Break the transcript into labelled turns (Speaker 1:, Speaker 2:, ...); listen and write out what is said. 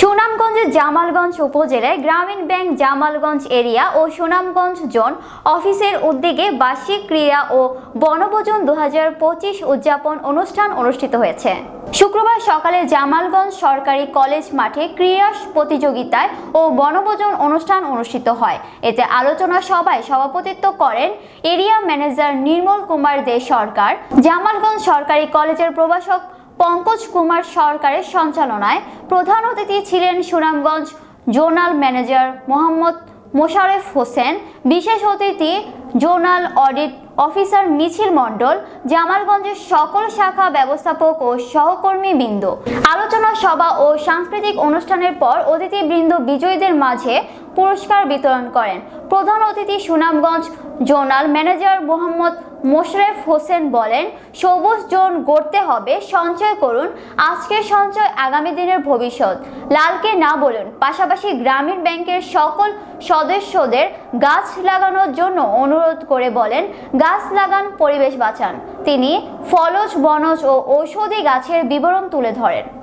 Speaker 1: সুনামগঞ্জের জামালগঞ্জ উপজেলায় গ্রামীণ ব্যাংক জামালগঞ্জ এরিয়া ও সুনামগঞ্জ জোন অফিসের উদ্যোগে বার্ষিক ক্রীড়া ও বনভোজন 2025 উদযাপন অনুষ্ঠান অনুষ্ঠিত হয়েছে। শুক্রবার সকালে জামালগঞ্জ সরকারি কলেজ মাঠে ক্রীড়া প্রতিযোগিতায় ও বনভোজন অনুষ্ঠান অনুষ্ঠিত হয়। এতে আলোচনা সভায় সভাপতিত্ব করেন এরিয়া ম্যানেজার নির্মল কুমার দে সরকার, জামালগঞ্জ সরকারি কলেজের প্রভাষক পঙ্কজ কুমার সরকারের সঞ্চালনায়। প্রধান অতিথি ছিলেন সুনামগঞ্জ জোনাল ম্যানেজার মোহাম্মদ মোশারেফ হোসেন, বিশেষ অতিথি জোনাল অডিট অফিসার মিছিল মণ্ডল, জামালগঞ্জের সকল শাখা ব্যবস্থাপক ও সহকর্মীবৃন্দ। আলোচনা সভা ও সাংস্কৃতিক অনুষ্ঠানের পর অতিথিবৃন্দ বিজয়ীদের মাঝে পুরস্কার বিতরণ করেন। প্রধান অতিথি সুনামগঞ্জ জোনাল ম্যানেজার মোহাম্মদ মোশারেফ হোসেন বলেন, সবুজ জোন গড়তে হবে, সঞ্চয় করুন, আজকের সঞ্চয় আগামী দিনের ভবিষ্যৎ। লালকে না বলুন। পাশাপাশি গ্রামীণ ব্যাংকের সকল সদস্যদের গাছ লাগানোর জন্য অনুরোধ করে বলেন, গাছ লাগান, পরিবেশ বাঁচান। তিনি ফলজ, বনজ ও ঔষধি গাছের বিবরণ তুলে ধরেন।